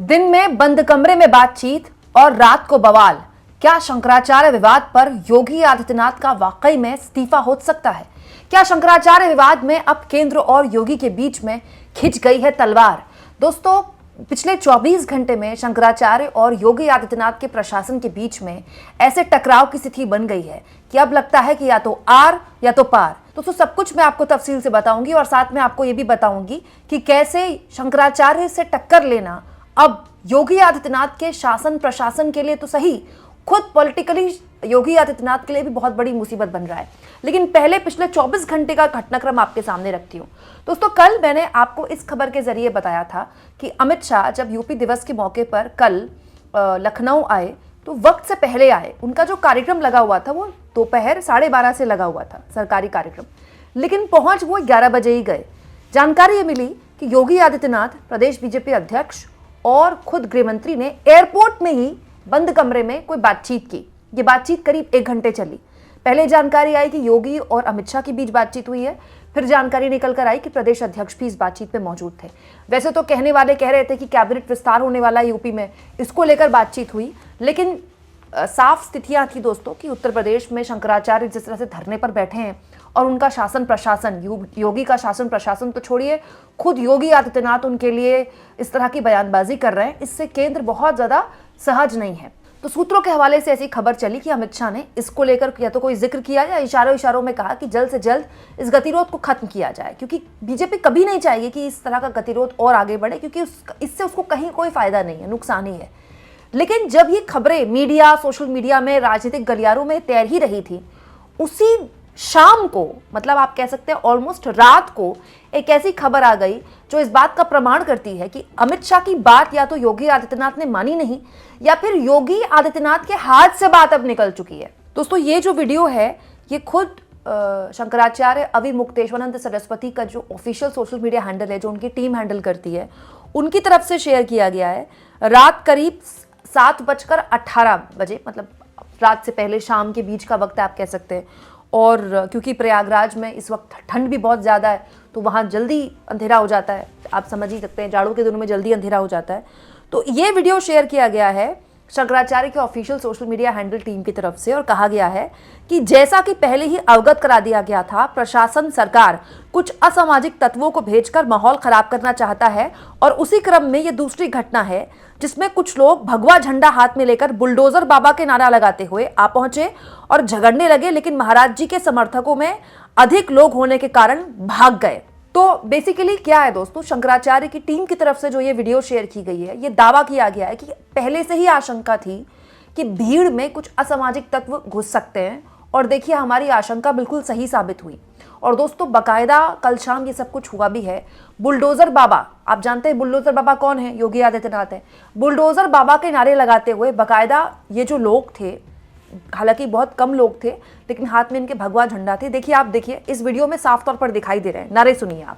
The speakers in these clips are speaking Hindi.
दिन में बंद कमरे में बातचीत और रात को बवाल। क्या शंकराचार्य विवाद पर योगी आदित्यनाथ का वाकई में इस्तीफा हो सकता है? क्या शंकराचार्य विवाद में अब केंद्र और योगी के बीच में खिंच गई है तलवार? दोस्तों, पिछले 24 घंटे में शंकराचार्य और योगी आदित्यनाथ के प्रशासन के बीच में ऐसे टकराव की स्थिति बन गई है कि अब लगता है कि या तो आर या तो पार। दोस्तों, सब कुछ मैं आपको तफसील से बताऊंगी और साथ में आपको यह भी बताऊंगी कि कैसे शंकराचार्य से टक्कर लेना अब योगी आदित्यनाथ के शासन प्रशासन के लिए तो सही, खुद पॉलिटिकली योगी आदित्यनाथ के लिए भी बहुत बड़ी मुसीबत बन रहा है। लेकिन पहले पिछले 24 घंटे का घटनाक्रम आपके सामने रखती हूँ। दोस्तों, कल मैंने आपको इस खबर के जरिए बताया था कि अमित शाह जब यूपी दिवस के मौके पर कल लखनऊ आए तो वक्त से पहले आए। उनका जो कार्यक्रम लगा हुआ था वो दोपहर 12:30 से लगा हुआ था, सरकारी कार्यक्रम, लेकिन पहुंच वो 11 बजे ही गए। जानकारी ये मिली कि योगी आदित्यनाथ, प्रदेश बीजेपी अध्यक्ष और खुद गृहमंत्री ने एयरपोर्ट में ही बंद कमरे में कोई बातचीत की। ये बातचीत करीब 1 घंटे चली। पहले जानकारी आई कि योगी और अमित शाह के बीच बातचीत हुई है, फिर जानकारी निकल कर आई कि प्रदेश अध्यक्ष भी इस बातचीत में मौजूद थे। वैसे तो कहने वाले कह रहे थे कि कैबिनेट विस्तार होने वाला है यूपी में, इसको लेकर बातचीत हुई, लेकिन साफ स्थितियां थी दोस्तों कि उत्तर प्रदेश में शंकराचार्य जिस तरह से धरने पर बैठे हैं और उनका शासन प्रशासन, योगी का शासन प्रशासन तो छोड़िए, खुद योगी आदित्यनाथ उनके लिए इस तरह की बयानबाजी कर रहे हैं, इससे केंद्र बहुत ज्यादा सहज नहीं है। तो सूत्रों के हवाले से ऐसी खबर चली कि अमित शाह ने इसको लेकर या तो कोई जिक्र किया या इशारों में कहा कि जल्द से जल्द इस गतिरोध को खत्म किया जाए, क्योंकि बीजेपी कभी नहीं चाहिए कि इस तरह का गतिरोध और आगे बढ़े, क्योंकि इससे उसको कहीं कोई फायदा नहीं है, नुकसान ही है। लेकिन जब ये खबरें मीडिया, सोशल मीडिया में, राजनीतिक गलियारों में तैर ही रही थी, उसी शाम को, मतलब आप कह सकते हैं ऑलमोस्ट रात को, एक ऐसी खबर आ गई जो इस बात का प्रमाण करती है कि अमित शाह की बात या तो योगी आदित्यनाथ ने मानी नहीं या फिर योगी आदित्यनाथ के हाथ से बात अब निकल चुकी है। दोस्तों, ये जो वीडियो है ये खुद शंकराचार्य अविमुक्तेश्वरानंद सरस्वती का जो ऑफिशियल सोशल मीडिया हैंडल है, जो उनकी टीम हैंडल करती है, उनकी तरफ से शेयर किया गया है। रात करीब 7:18 बजे, मतलब रात से पहले शाम के बीच का वक्त है आप कह सकते हैं। और क्योंकि प्रयागराज में इस वक्त ठंड भी बहुत ज़्यादा है तो वहाँ जल्दी अंधेरा हो जाता है, आप समझ ही सकते हैं, जाड़ों के दिनों में जल्दी अंधेरा हो जाता है। तो ये वीडियो शेयर किया गया है शंकराचार्य के official social media handle team की तरफ से और कहा गया है कि जैसा कि पहले ही अवगत करा दिया गया था, प्रशासन, सरकार कुछ असामाजिक तत्वों को भेजकर माहौल खराब करना चाहता है और उसी क्रम में ये दूसरी घटना है जिसमें कुछ लोग भगवा झंडा हाथ में लेकर बुलडोजर बाबा के नारा लगाते हुए आ पहुंचे और झगड़ने लगे, लेकिन महाराज जी के समर्थकों में अधिक लोग होने के कारण भाग गए। तो बेसिकली क्या है दोस्तों, शंकराचार्य की टीम की तरफ से जो ये वीडियो शेयर की गई है, ये दावा किया गया है कि पहले से ही आशंका थी कि भीड़ में कुछ असामाजिक तत्व घुस सकते हैं और देखिए हमारी आशंका बिल्कुल सही साबित हुई। और दोस्तों, बाकायदा कल शाम ये सब कुछ हुआ भी है। बुलडोजर बाबा, आप जानते हैं बुलडोजर बाबा कौन है? योगी आदित्यनाथ है। बुलडोजर बाबा के नारे लगाते हुए बाकायदा ये जो लोग थे, हालांकि बहुत कम लोग थे, लेकिन हाथ में इनके भगवा झंडा थे। देखिए, आप देखिए इस वीडियो में साफ तौर पर दिखाई दे रहे हैं, नारे सुनिए आप।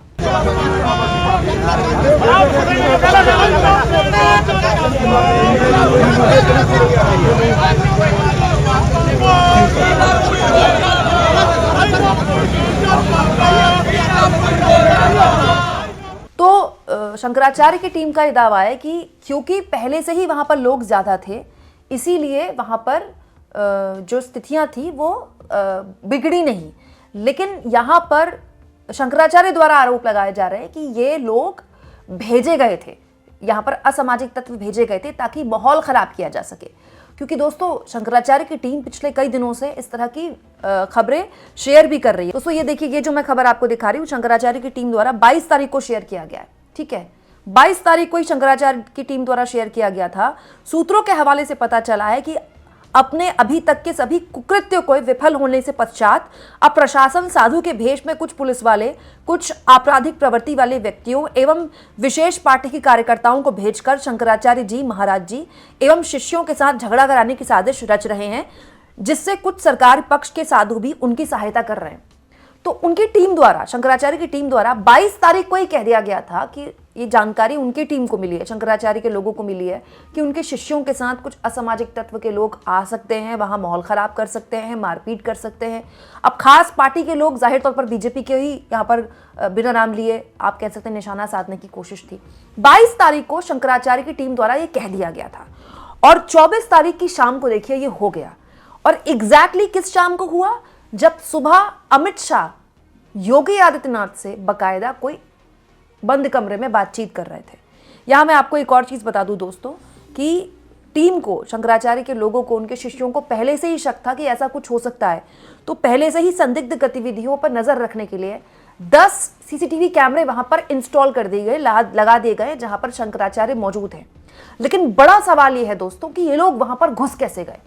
तो शंकराचार्य की टीम का यह दावा है कि क्योंकि पहले से ही वहां पर लोग ज्यादा थे, इसीलिए वहां पर जो स्थितियां थी वो बिगड़ी नहीं। लेकिन यहां पर शंकराचार्य द्वारा आरोप लगाए जा रहे हैं कि ये लोग भेजे गए थे, यहां पर असामाजिक तत्व भेजे गए थे ताकि माहौल खराब किया जा सके। क्योंकि दोस्तों, शंकराचार्य की टीम पिछले कई दिनों से इस तरह की खबरें शेयर भी कर रही है। दोस्तों, ये देखिए, ये जो मैं खबर आपको दिखा रही हूँ शंकराचार्य की टीम द्वारा 22 तारीख को शेयर किया गया है। ठीक है, 22 तारीख को ही शंकराचार्य की टीम द्वारा शेयर किया गया था। सूत्रों के हवाले से पता चला है कि अपने अभी तक के सभी कुकृत्यों को विफल होने से पश्चात अब प्रशासन साधु के भेष में कुछ पुलिस वाले, कुछ आपराधिक प्रवृत्ति वाले व्यक्तियों एवं विशेष पार्टी के कार्यकर्ताओं को भेजकर शंकराचार्य जी, महाराज जी एवं शिष्यों के साथ झगड़ा कराने की साजिश रच रहे हैं, जिससे कुछ सरकारी पक्ष के साधु भी उनकी सहायता कर रहे हैं। तो उनकी टीम द्वारा, शंकराचार्य की टीम द्वारा 22 तारीख को ही कह दिया गया था कि ये जानकारी उनकी टीम को मिली है, शंकराचार्य के लोगों को मिली है कि उनके शिष्यों के साथ कुछ असामाजिक तत्व के लोग आ सकते हैं, वहाँ माहौल ख़राब कर सकते हैं, मारपीट कर सकते हैं। अब खास पार्टी के लोग, जाहिर तौर पर बीजेपी के ही यहाँ पर बिना नाम लिए आप कह सकते हैं निशाना साधने की कोशिश थी। 22 तारीख को शंकराचार्य की टीम द्वारा ये कह दिया गया था और 24 तारीख की शाम को देखिए ये हो गया। और एग्जैक्टली किस शाम को हुआ? जब सुबह अमित शाह योगी आदित्यनाथ से बकायदा कोई बंद कमरे में बातचीत कर रहे थे। यहाँ मैं आपको एक और चीज़ बता दूं दोस्तों कि टीम को, शंकराचार्य के लोगों को, उनके शिष्यों को पहले से ही शक था कि ऐसा कुछ हो सकता है, तो पहले से ही संदिग्ध गतिविधियों पर नज़र रखने के लिए 10 सीसीटीवी कैमरे वहाँ पर इंस्टॉल कर दिए गए, लगा दिए गए, जहाँ पर शंकराचार्य मौजूद हैं। लेकिन बड़ा सवाल ये है दोस्तों कि ये लोग वहाँ पर घुस कैसे गए?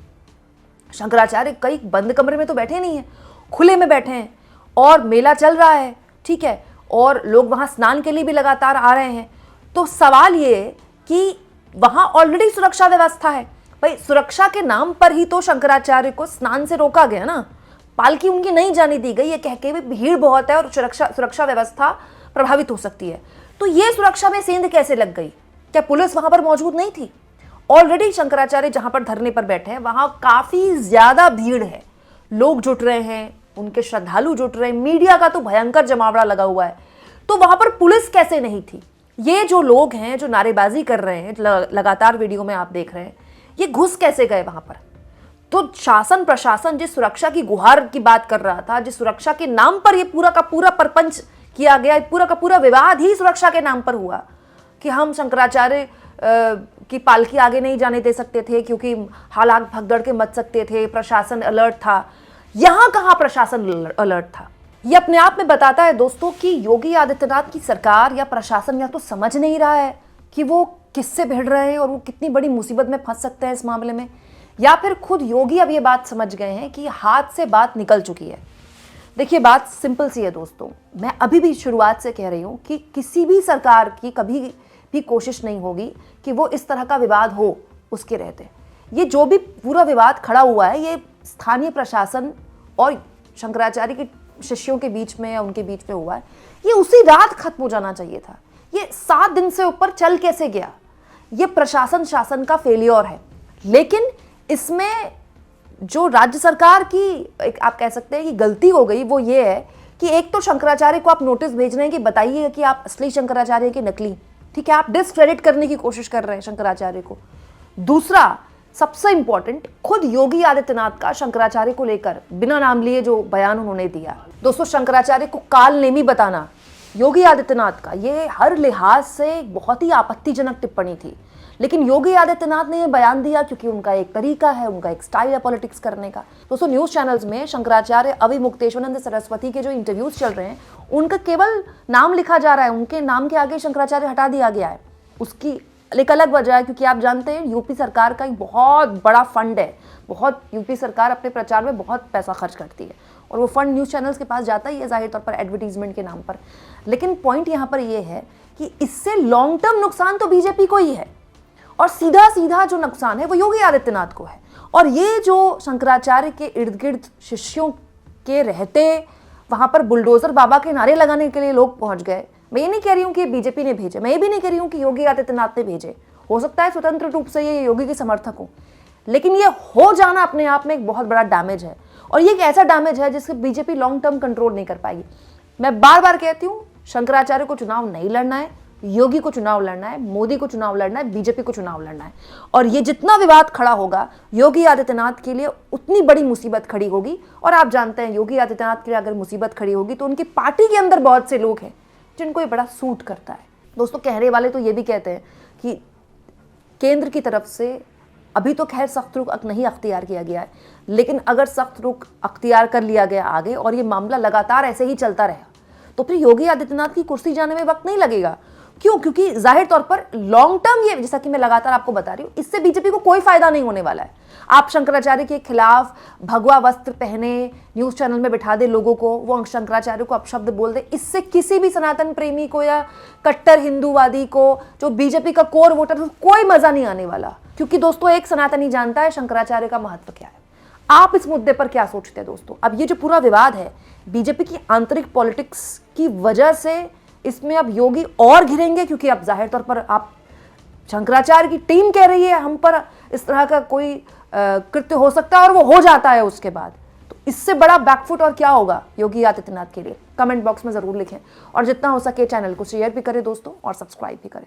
शंकराचार्य कई बंद कमरे में तो बैठे नहीं हैं, खुले में बैठे हैं और मेला चल रहा है, ठीक है, और लोग वहाँ स्नान के लिए भी लगातार आ रहे हैं। तो सवाल ये कि वहाँ ऑलरेडी सुरक्षा व्यवस्था है। भाई सुरक्षा के नाम पर ही तो शंकराचार्य को स्नान से रोका गया ना, पालकी उनकी नहीं जाने दी गई, ये कह के भी भीड़ बहुत है और सुरक्षा व्यवस्था प्रभावित हो सकती है। तो ये सुरक्षा में सेंध कैसे लग गई? क्या पुलिस वहाँ पर मौजूद नहीं थी? ऑलरेडी शंकराचार्य जहाँ पर धरने पर बैठे हैं वहाँ काफ़ी ज़्यादा भीड़ है, लोग जुट रहे हैं, उनके श्रद्धालु जुट रहे हैं, मीडिया का तो भयंकर जमावड़ा लगा हुआ है। तो वहां पर पुलिस कैसे नहीं थी? ये जो लोग हैं जो नारेबाजी कर रहे हैं, लगातार वीडियो में आप देख रहे हैं, ये घुस कैसे गए वहां पर? तो शासन प्रशासन जिस सुरक्षा की गुहार की बात कर रहा था, जिस सुरक्षा के नाम पर ये पूरा का पूरा परपंच किया गया, पूरा का पूरा विवाद ही सुरक्षा के नाम पर हुआ कि हम शंकराचार्य की पालकी आगे नहीं जाने दे सकते थे क्योंकि हालात भगदड़ के मच सकते थे, प्रशासन अलर्ट था। यहां कहां प्रशासन अलर्ट था? यह अपने आप में बताता है दोस्तों कि योगी आदित्यनाथ की सरकार या प्रशासन या तो समझ नहीं रहा है कि वो किससे भिड़ रहे हैं और वो कितनी बड़ी मुसीबत में फंस सकते हैं इस मामले में, या फिर खुद योगी अब ये बात समझ गए हैं कि हाथ से बात निकल चुकी है। देखिए बात सिंपल सी है दोस्तों, मैं अभी भी शुरुआत से कह रही हूं कि किसी भी सरकार की कभी भी कोशिश नहीं होगी कि वो इस तरह का विवाद हो उसके रहते। ये जो भी पूरा विवाद खड़ा हुआ है ये स्थानीय प्रशासन और शंकराचार्य के शिष्यों के बीच में या उनके बीच में हुआ है, ये उसी रात खत्म हो जाना चाहिए था। ये 7 दिन से ऊपर चल कैसे गया? ये प्रशासन शासन का फेलियर है। लेकिन इसमें जो राज्य सरकार की एक आप कह सकते हैं कि गलती हो गई वो ये है कि एक तो शंकराचार्य को आप नोटिस भेज रहे हैं कि बताइए कि आप असली शंकराचार्य के नकली, ठीक है, आप डिस्क्रेडिट करने की कोशिश कर रहे हैं शंकराचार्य को। दूसरा सबसे इंपॉर्टेंट, खुद योगी आदित्यनाथ का शंकराचार्य को लेकर बिना नाम लिए जो बयान उन्होंने दिया, दोस्तों शंकराचार्य को काल नेमी बताना योगी आदित्यनाथ का, ये हर लिहाज से बहुत ही आपत्तिजनक टिप्पणी थी। लेकिन योगी आदित्यनाथ ने यह बयान दिया क्योंकि उनका एक तरीका है, उनका एक स्टाइल है पॉलिटिक्स करने का। दोस्तों न्यूज चैनल्स में शंकराचार्य अविमुक्तेश्वरानंद सरस्वती के जो इंटरव्यूज चल रहे हैं उनका केवल नाम लिखा जा रहा है, उनके नाम के आगे शंकराचार्य हटा दिया गया है। उसकी एक अलग वजह है क्योंकि आप जानते हैं यूपी सरकार का एक बहुत बड़ा फंड है, बहुत यूपी सरकार अपने प्रचार में बहुत पैसा खर्च करती है और वो फंड न्यूज़ चैनल्स के पास जाता ही है जाहिर तौर पर एडवर्टीजमेंट के नाम पर। लेकिन पॉइंट यहाँ पर ये है कि इससे लॉन्ग टर्म नुकसान तो बीजेपी को ही है और सीधा सीधा जो नुकसान है वो योगी आदित्यनाथ को है। और ये जो शंकराचार्य के इर्द गिर्द शिष्यों के रहते वहाँ पर बुलडोजर बाबा के नारे लगाने के लिए लोग पहुँच गए, मैं ये नहीं कह रही हूँ कि बीजेपी ने भेजे, मैं ये भी नहीं कह रही हूँ कि योगी आदित्यनाथ ने भेजे, हो सकता है स्वतंत्र रूप से ये योगी के समर्थक हो, लेकिन ये हो जाना अपने आप में एक बहुत बड़ा डैमेज है और ये एक ऐसा डैमेज है जिससे बीजेपी लॉन्ग टर्म कंट्रोल नहीं कर पाएगी। मैं बार बार कहती हूँ शंकराचार्य को चुनाव नहीं लड़ना है, योगी को चुनाव लड़ना है, मोदी को चुनाव लड़ना है, बीजेपी को चुनाव लड़ना है। और ये जितना विवाद खड़ा होगा योगी आदित्यनाथ के लिए उतनी बड़ी मुसीबत खड़ी होगी। और आप जानते हैं योगी आदित्यनाथ के लिए अगर मुसीबत खड़ी होगी तो उनकी पार्टी के अंदर बहुत से लोग हैं जिनको ये बड़ा सूट करता है। दोस्तों कहने वाले तो ये भी कहते हैं कि केंद्र की तरफ से अभी तो खैर सख्त रुख नहीं अख्तियार किया गया है, लेकिन अगर सख्त रुख अख्तियार कर लिया गया आगे और ये मामला लगातार ऐसे ही चलता रहा तो फिर योगी आदित्यनाथ की कुर्सी जाने में वक्त नहीं लगेगा। क्यों? क्योंकि जाहिर तौर पर लॉन्ग टर्म ये, जैसा कि मैं लगातार आपको बता रही हूँ, इससे बीजेपी को कोई फायदा नहीं होने वाला है। आप शंकराचार्य के खिलाफ भगवा वस्त्र पहने न्यूज चैनल में बिठा दे लोगों को, वो शंकराचार्य को अपशब्द बोल दे, इससे किसी भी सनातन प्रेमी को या कट्टर हिंदूवादी को जो बीजेपी का कोर वोटर है कोई मजा नहीं आने वाला। क्योंकि दोस्तों एक सनातनी जानता है शंकराचार्य का महत्व क्या है। आप इस मुद्दे पर क्या सोचते हैं दोस्तों? अब ये जो पूरा विवाद है बीजेपी की आंतरिक पॉलिटिक्स की वजह से इसमें अब योगी और घिरेंगे, क्योंकि अब जाहिर तौर पर आप शंकराचार्य की टीम कह रही है हम पर इस तरह का कोई कृत्य हो सकता है और वो हो जाता है उसके बाद, तो इससे बड़ा बैकफुट और क्या होगा योगी आदित्यनाथ के लिए। कमेंट बॉक्स में जरूर लिखें और जितना हो सके चैनल को शेयर भी करें दोस्तों और सब्सक्राइब भी करें।